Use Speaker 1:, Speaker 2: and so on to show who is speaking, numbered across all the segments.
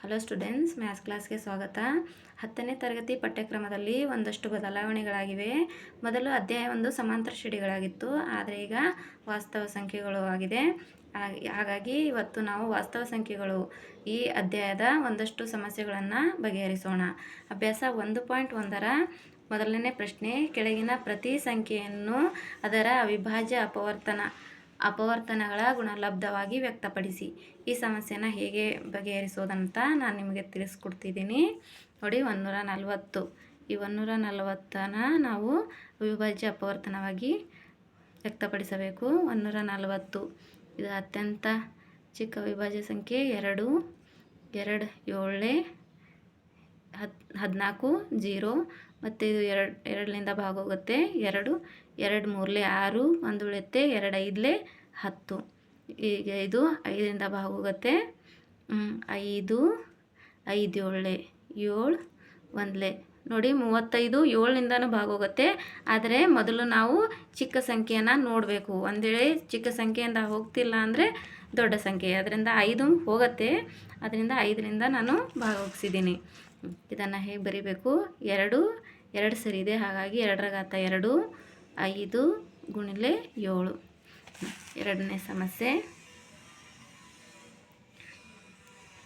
Speaker 1: Hello students, maths ಕ್ಲಾಸ್ಗೆ ಸ್ವಾಗತ. 10ನೇ ತರಗತಿ ಪಠ್ಯಕ್ರಮದಲ್ಲಿ ಒಂದಷ್ಟು ಬದಲಾವಣೆಗಳಾಗಿವೆ. ಮೊದಲು ಅಧ್ಯಾಯ 1 ಸಮಾಂತರ ಶ್ರೇಣಿಗಳಾಗಿತ್ತು, ಆದರೆ ಈಗ ವಾಸ್ತವ ಸಂಖ್ಯೆಗಳು ಆಗಿದೆ. ಹಾಗಾಗಿ ಇವತ್ತು ನಾವು ವಾಸ್ತವ ಸಂಖ್ಯೆಗಳು ಈ ಅಧ್ಯಾಯದ ಒಂದಷ್ಟು ಸಮಸ್ಯೆಗಳನ್ನು ಬಗೆಹರಿಸೋಣ. ಅಭ್ಯಾಸ 1.1ರ ಮೊದಲನೇ ಪ್ರಶ್ನೆ, ಕೆಳಗಿನ ಪ್ರತಿ ಸಂಖ್ಯೆಯನ್ನು ಅದರ ಅವಿಭಾಜ್ಯ ಅಪವರ್ತನಗಳ ಗುಣಲಬ್ಧವಾಗಿ ವ್ಯಕ್ತಪಡಿಸಿ. ಈ ಸಮಸ್ಯೆನ ಹೇಗೆ ಬಗೆಹರಿಸೋದಂತ ನಾನು ನಿಮಗೆ ತಿಳಿಸ್ಕೊಡ್ತಿದ್ದೀನಿ. ನೋಡಿ, 140. ಈ 140ನ ನಾವು ಅವಿಭಾಜ್ಯ ಅಪವರ್ತನವಾಗಿ ವ್ಯಕ್ತಪಡಿಸಬೇಕು. 140 ಇದು ಅತ್ಯಂತ ಚಿಕ್ಕ ಅವಿಭಾಜ್ಯ ಸಂಖ್ಯೆ. 2 7 14 0, ಮತ್ತು ಇದು ಎರಡರಿಂದ ಭಾಗ ಹೋಗುತ್ತೆ. 2 3 6, 1 ಉಳಿಯುತ್ತೆ. 2 5 10. ಈಗ ಇದು 5ರಿಂದ ಭಾಗ ಹೋಗುತ್ತೆ. 5 5 7 7 1. ನೋಡಿ, 35 7ನಿಂದನೂ ಭಾಗ ಹೋಗುತ್ತೆ. ಆದರೆ ಮೊದಲು ನಾವು ಚಿಕ್ಕ ಸಂಖ್ಯೆಯನ್ನು ನೋಡಬೇಕು. ಒಂದು ವೇಳೆ ಚಿಕ್ಕ ಸಂಖ್ಯೆಯಿಂದ ಹೋಗ್ತಿಲ್ಲ ಅಂದರೆ ದೊಡ್ಡ ಸಂಖ್ಯೆ, ಅದರಿಂದ 5 ಹೋಗುತ್ತೆ. ಅದರಿಂದ 5ರಿಂದ ನಾನು ಭಾಗ ಹೋಗಿಸಿದ್ದೀನಿ. ಇದನ್ನು ಹೇಗೆ ಬರೀಬೇಕು? 2 ಸರಿ ಇದೆ, ಹಾಗಾಗಿ 2 ರ ಘಾತ 2, 5 ಗುಣಿಲೆ 7. ಎರಡನೇ ಸಮಸ್ಯೆ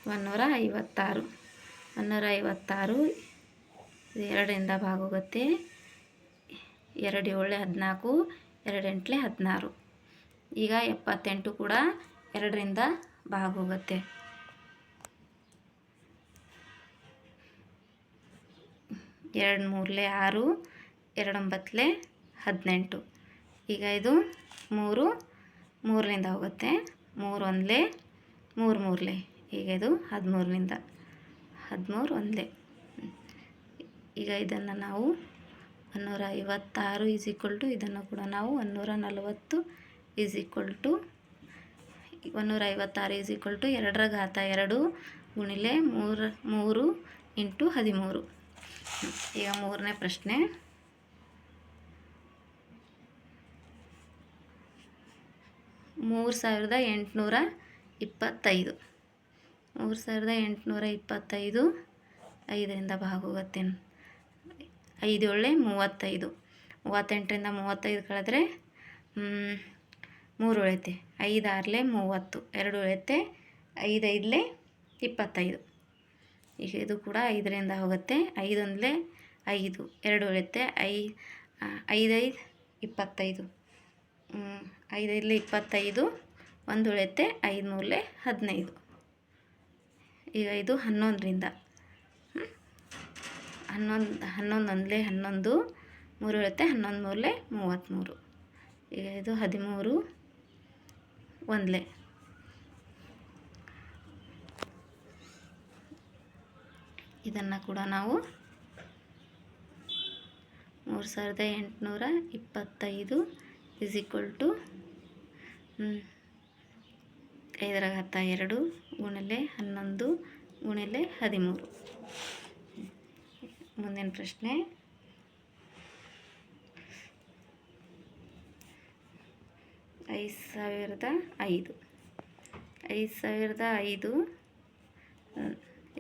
Speaker 1: 156. 156 ಇದು 2ರಿಂದ ಭಾಗ ಹೋಗುತ್ತೆ. 2 7 14, 2 8 16. ಈಗ 78 ಕೂಡ 2ರಿಂದ ಭಾಗ ಹೋಗುತ್ತೆ. 2 3 6, 2 9 18. ಈಗ ಇದು 3ರಿಂದ ಹೋಗುತ್ತೆ. 3 1 3 3. ಈಗ ಇದು 13ರಿಂದ 13 1. ಈಗ ಇದನ್ನು ನಾವು 156 ಇದನ್ನು ಕೂಡ ನಾವು 140 156 2 ರ ಘಾತ 2 ಗುಣಿಲೆ 3 ಇಂಟು 13. ಈಗ ಮೂರನೇ ಪ್ರಶ್ನೆ, 3825. 3825 5ರಿಂದ ಭಾಗ ಹೋಗುತ್ತೆ. 5 7 35. 38ರಿಂದ 35 ಕಳೆದ್ರೆ 3 ಉಳಿಯುತ್ತೆ. 5 6 30, 2 ಉಳಿಯುತ್ತೆ. 5 5 25. ಈಗ ಇದು ಕೂಡ 5ರಿಂದ ಹೋಗುತ್ತೆ. 5 1 5, 2 ಉಳಿಯುತ್ತೆ. 5 5 25. 5 5 25, 1 ಉಳಿಯುತ್ತೆ. 5 3 15. ಈಗ ಇದು 11ರಿಂದ 11 11, 3 ಉಳಿಯುತ್ತೆ. 11 3 33. ಈಗ ಇದು 13 1. ಇದನ್ನು ಕೂಡ ನಾವು 3825 5 ರ ಘಾತ 2 ಗುಣಿಲೆ 11 ಗುಣಿಲೆ 13. ಮುಂದಿನ ಪ್ರಶ್ನೆ, 5005. 5005 ಇದು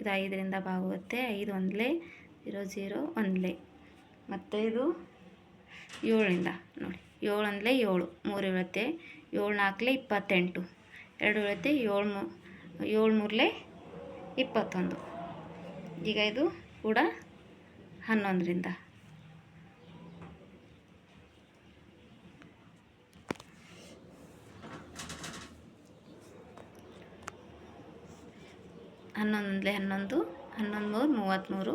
Speaker 1: 5ರಿಂದ ಭಾಗ ಹೋಗುತ್ತೆ. 5 1 0 0 1. ಮತ್ತು ಇದು 7ರಿಂದ ನೋಡಿ, 7 1 7, 3 ಉಳಿಯುತ್ತೆ. 7 4 28, 2 ಉಳಿಯುತ್ತೆ. 7 3 21. ಈಗ ಇದು ಕೂಡ 11ರಿಂದ 11 11, 11 33.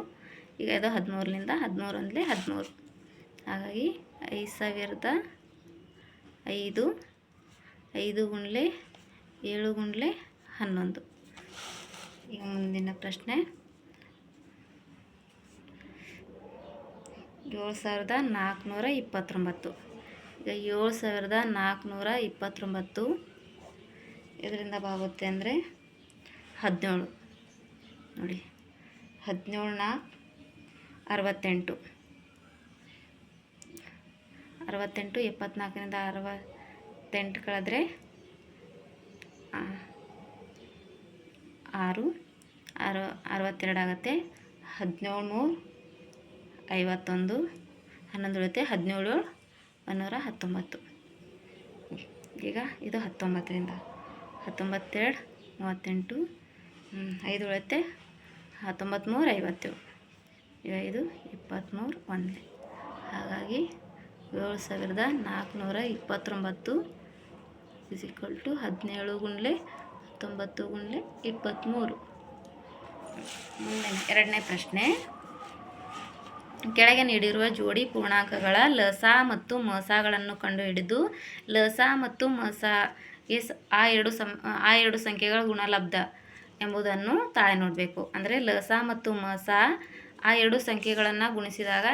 Speaker 1: ಈಗ ಇದು 13ರಿಂದ 13 1 13. ಹಾಗಾಗಿ 5005 5 ಗುಣಿಲೆ 7 ಗುಣಿಲೆ 11. ಈಗ ಮುಂದಿನ ಪ್ರಶ್ನೆ, 7429. ಈಗ 7429 ಇದರಿಂದ ಬಾಗುತ್ತೆ ಅಂದರೆ 17. ನೋಡಿ, 17 68. 74ರಿಂದ 68 ಕಳೆದ್ರೆ 6 62 ಆಗುತ್ತೆ. 17 3 51, 11 ಉಳಿಯುತ್ತೆ. 17 119. ಈಗ ಇದು 19ರಿಂದ 19 2 38, 5 ಉಳಿಯುತ್ತೆ. 19 3 57. ಈಗ ಇದು 23 1. ಹಾಗಾಗಿ 7429 = 17 ಗುಂಡ್ಲೆ 19 ಗುಂಡ್ಲೆ 23. ಮುಂದಿನ ಎರಡನೇ ಪ್ರಶ್ನೆ. ಕೆಳಗೆ ನೀಡಿರುವ ಜೋಡಿ ಪೂರ್ಣಾಂಕಗಳ ಲಸ ಮತ್ತು ಮಸಗಳನ್ನು ಕಂಡುಹಿಡಿದು ಲಸ ಮತ್ತು ಮಸಗೆ ಆ ಎರಡು ಸಂಖ್ಯೆಗಳ ಗುಣಲಬ್ಧ ಎಂಬುದನ್ನು ತಾಳೆ ನೋಡಬೇಕು. ಅಂದರೆ ಲಸ ಮತ್ತು ಮಸ ಆ ಎರಡು ಸಂಖ್ಯೆಗಳನ್ನು ಗುಣಿಸಿದಾಗ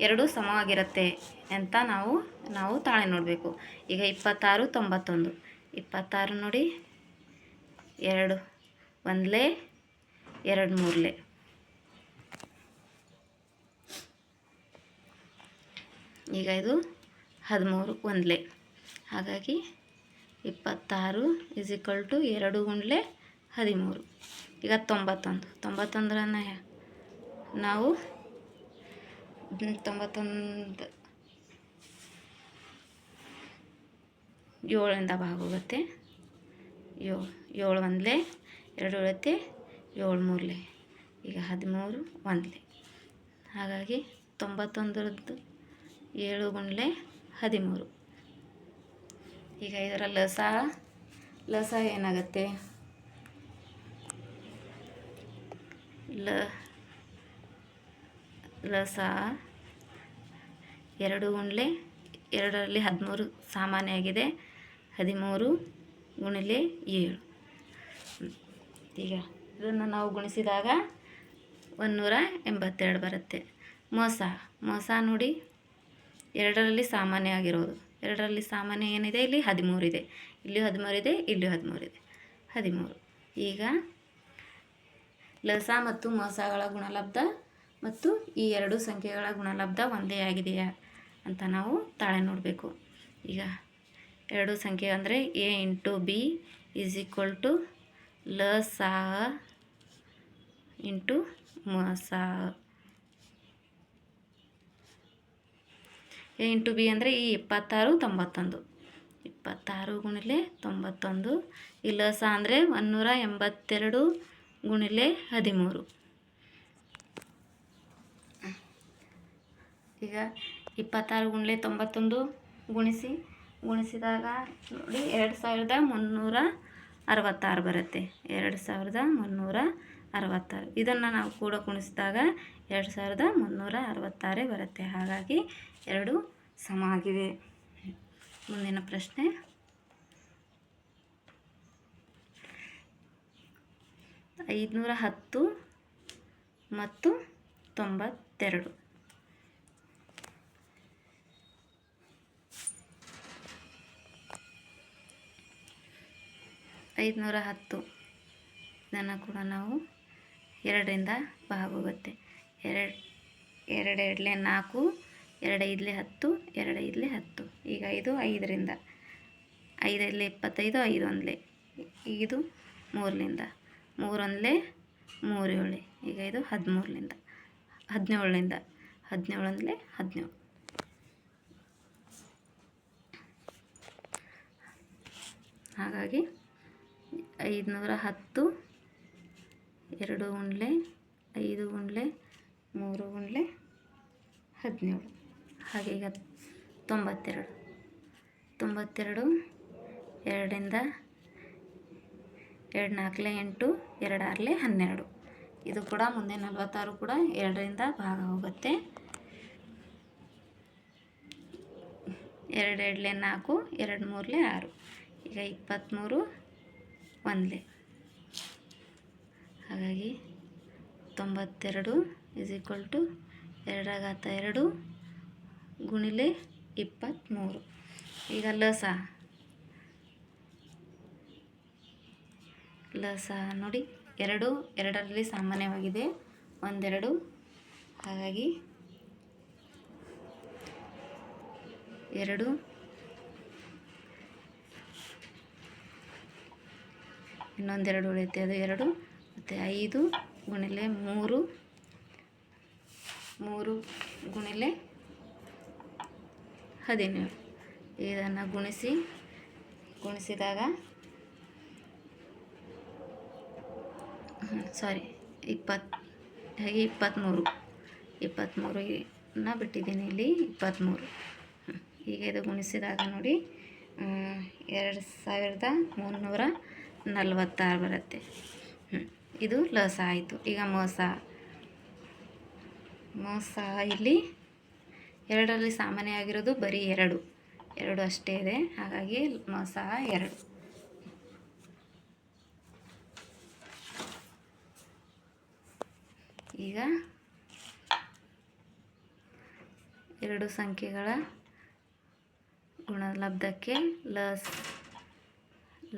Speaker 1: ಎರಡು ಸಮವಾಗಿರುತ್ತೆ ಅಂತ ನಾವು ತಾಳೆ ನೋಡಬೇಕು. ಈಗ 26 91. 26 ನೋಡಿ, 2 1 2 3. ಈಗ ಇದು 13 1. ಹಾಗಾಗಿ 26 = 2 ಗುಂಡ್ಲೆ 13. ಈಗ 91 ನಾವು 91 7ರಿಂದ ಭಾಗೋಗುತ್ತೆ. 7 1 2 ಉಳಿಯುತ್ತೆ. 7 3. ಈಗ 13 1. ಹಾಗಾಗಿ 91ರದ್ದು 7 ಗುಂಡ್ಲೆ 13. ಈಗ ಇದರ ಲಸ ಏನಾಗುತ್ತೆ? ಲಸ 2 ಗುಂಡ್ಲೆ 2ರಲ್ಲಿ 13 ಸಾಮಾನ್ಯವಾಗಿದೆ. 13 ಗುಣಿಲೆ 7. ಈಗ ಇದನ್ನು ನಾವು ಗುಣಿಸಿದಾಗ 182 ಬರುತ್ತೆ. ಮೋಸ ನೋಡಿ, 2ರಲ್ಲಿ ಸಾಮಾನ್ಯ ಆಗಿರೋದು. 2ರಲ್ಲಿ ಸಾಮಾನ್ಯ ಏನಿದೆ? ಇಲ್ಲಿ 13 ಇದೆ. ಇಲ್ಲಿ 13 ಇದೆ, ಇಲ್ಲಿ 13 ಇದೆ. 13. ಈಗ ಲಸ ಮತ್ತು ಮಸಗಳ ಗುಣಲಬ್ಧ ಮತ್ತು ಈ ಎರಡು ಸಂಖ್ಯೆಗಳ ಗುಣಲಬ್ಧ ಒಂದೇ ಆಗಿದೆಯಾ ಅಂತ ನಾವು ತಾಳೆ ನೋಡಬೇಕು. ಈಗ ಎರಡು ಸಂಖ್ಯೆ ಅಂದರೆ a × b = ಲಸ × ಮಸ. a × b ಅಂದರೆ ಈ 26 91. 26 ಗುಣಿಲೆ 91. ಈ ಲಸ ಅಂದರೆ 182 ಗುಣಿಲೆ 13. ಈಗ 26 ಗುಣಿಲೆ 91 ಗುಣಿಸಿದಾಗ ನೋಡಿ 2366 ಬರುತ್ತೆ. 2366. ಇದನ್ನು ನಾವು ಕೂಡ ಗುಣಿಸಿದಾಗ 2366 ಬರುತ್ತೆ. ಹಾಗಾಗಿ ಎರಡು ಸಮ ಆಗಿವೆ. ಮುಂದಿನ ಪ್ರಶ್ನೆ. 510 ಮತ್ತು 92. 510 ಇದನ್ನು ಕೂಡ ನಾವು 2ರಿಂದ ಭಾಗೋಗುತ್ತೆ. 2 2 4, 2 5 10, 2 5 10. ಈಗ ಇದು 5ರಿಂದ, 5 5 25, 5 1. ಇದು 3ರಿಂದ, 3 1 3 7. ಈಗ ಇದು 17ರಿಂದ, 17 1 17. ಹಾಗಾಗಿ 510 2 ಗುಂಡ್ಲೆ 5 ಗುಂಡ್ಲೆ 3 ಗುಂಡ್ಲೆ 17. ಹಾಗೆ ಈಗ 92 2ರಿಂದ, 2 4 8, 2 6 12. ಇದು ಕೂಡ ಮುಂದೆ 46 ಕೂಡ 2ರಿಂದ ಭಾಗ ಹೋಗುತ್ತೆ. 2 2 4, 2 3 6. ಈಗ 23 1. ಹಾಗಾಗಿ 92 = 2 ಗುಣಿಲೆ 23. ಈಗ ಲಸ ನೋಡಿ, 2ರಲ್ಲಿ ಸಾಮಾನ್ಯವಾಗಿದೆ. 1 2. ಹಾಗಾಗಿ 2 ಇನ್ನೊಂದು 2 ಉಳಿಯುತ್ತೆ. ಅದು 2 ಮತ್ತು 5 ಗುಣಿಲೆ 3 3 ಗುಣಿಲೆ 17. ಇದನ್ನು ಗುಣಿಸಿದಾಗ 23ನ ಬಿಟ್ಟಿದ್ದೀನಿ ಇಲ್ಲಿ 23. ಈಗ ಇದು ಗುಣಿಸಿದಾಗ ನೋಡಿ 2346 ಬರುತ್ತೆ. ಇದು ಲಸ ಆಯಿತು. ಈಗ ಮೋಸ ಇಲ್ಲಿ 2ರಲ್ಲಿ ಸಾಮಾನ್ಯ ಆಗಿರೋದು ಬರೀ 2 ಅಷ್ಟೇ ಇದೆ. ಹಾಗಾಗಿ ಮೋಸ 2. ಈಗ 2 ಸಂಖ್ಯೆಗಳ ಗುಣಲಬ್ಧಕ್ಕೆ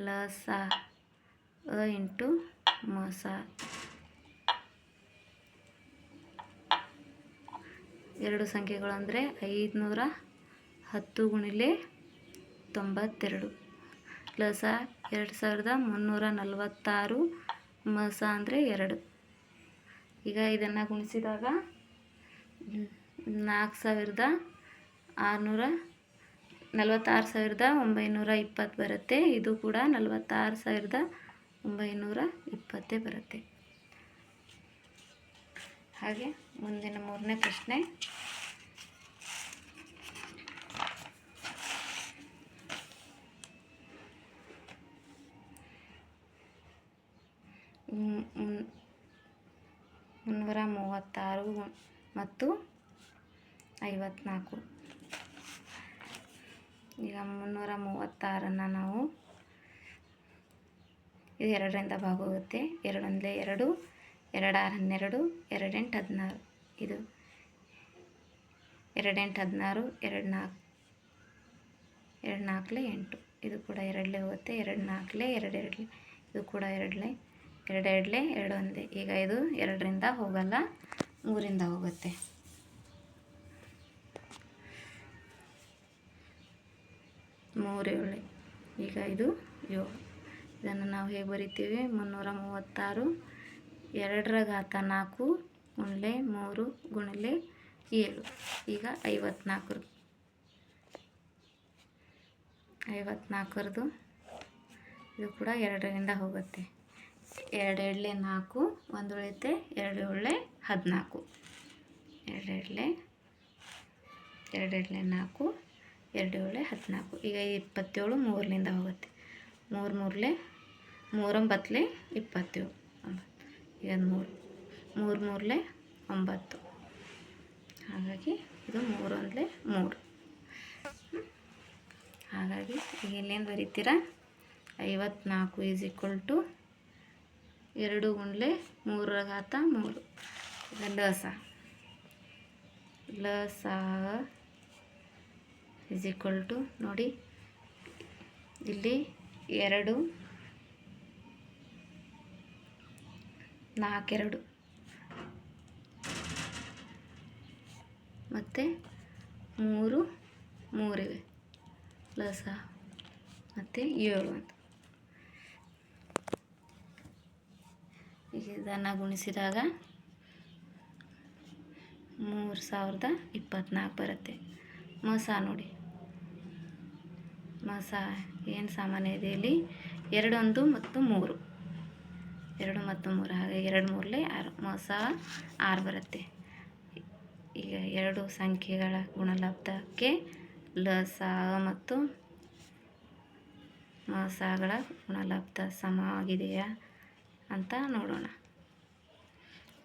Speaker 1: ಲಸ ಇಂಟು ಮೋಸ. 2 ಸಂಖ್ಯೆಗಳು ಅಂದರೆ 510 ಗುಣಿಲೆ 92. ಲಸ 2346. ಮೋಸ ಅಂದರೆ 2. ಈಗ ಇದನ್ನು ಗುಣಿಸಿದಾಗ 46,920 ಬರುತ್ತೆ. ಇದು ಕೂಡ 46,920 ಬರುತ್ತೆ. ಹಾಗೆ ಮುಂದಿನ 3ನೇ ಪ್ರಶ್ನೆ. ಮುನ್ನೂರ 36 ಮತ್ತು 54. ಈಗ 336 ನಾವು ಇದು 2ರಿಂದ ಭಾಗ ಹೋಗುತ್ತೆ. 2 1 2, 2 6 12, 2 8 16. ಇದು 2 8 16, 2 4 8. ಇದು ಕೂಡ 2 ಹೋಗುತ್ತೆ. 2 4 2 2. ಇದು ಕೂಡ 2 2 2 2 1. ಈಗ ಇದು 2ರಿಂದ ಹೋಗಲ್ಲ, 3ರಿಂದ ಹೋಗುತ್ತೆ. ಮೂರು 7. ಈಗ ಇದು 7. ಇದನ್ನು ನಾವು ಹೇಗೆ ಬರಿತೀವಿ? 336 2 ಗುಣಿಲೆ 3 ಗುಣಿಲೆ 7. ಈಗ 54. ಇದು ಕೂಡ 2ರಿಂದ ಹೋಗುತ್ತೆ. 2 2 4, 1 ಉಳಿಯುತ್ತೆ. 2 7 14. 2 2 4, 2 7 14. ಈಗ 27 3ರಿಂದ ಹೋಗುತ್ತೆ. 3 3 9 27. ಈಗ 3 3 9. ಹಾಗಾಗಿ ಇದು 3 1 3. ಹಾಗಾಗಿ ಈಗ ಇಲ್ಲೇನು ಬರೀತೀರಾ? 54 = 2 ಗುಣಿಲೆ 3 ಈಗ ಲಸ ನೋಡಿ ಇಲ್ಲಿ 2 4 2 ಮತ್ತು 3 3 ಇವೆ. ಲಸ ಮತ್ತು 7 ಅಂತ. ಈಗ ಇದನ್ನು ಗುಣಿಸಿದಾಗ 3024 ಬರುತ್ತೆ. ಮೋಸ ನೋಡಿ, ಮೋಸ ಏನು ಸಾಮಾನ್ಯ ಇದೆ ಇಲ್ಲಿ? 2 1 ಮತ್ತು 3. 2 ಮತ್ತು 3. ಹಾಗೆ 2 3 6. ಮೋಸ 6 ಬರುತ್ತೆ. ಈಗ 2 ಸಂಖ್ಯೆಗಳ ಗುಣಲಬ್ಧಕ್ಕೆ ಲಸ ಮತ್ತು ಮೋಸಗಳ ಗುಣಲಬ್ಧ ಸಮವಾಗಿದೆಯಾ ಅಂತ ನೋಡೋಣ.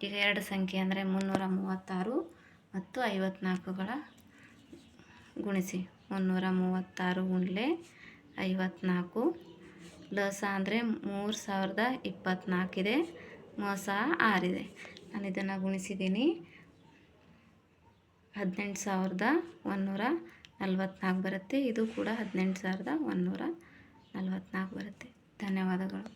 Speaker 1: ಈಗ 2 ಸಂಖ್ಯೆ ಅಂದರೆ 336 ಮತ್ತು 54ಗಳ ಗುಣಿಸಿ. 336 ಗುಣಿಲೆ 54. ಲಸ ಅಂದರೆ 3024 ಇದೆ. ಮೋಸ 6 ಇದೆ. ನಾನು ಇದನ್ನು ಗುಣಿಸಿದ್ದೀನಿ. 18144 ಬರುತ್ತೆ. ಇದು ಕೂಡ 18144 ಬರುತ್ತೆ. ಧನ್ಯವಾದಗಳು.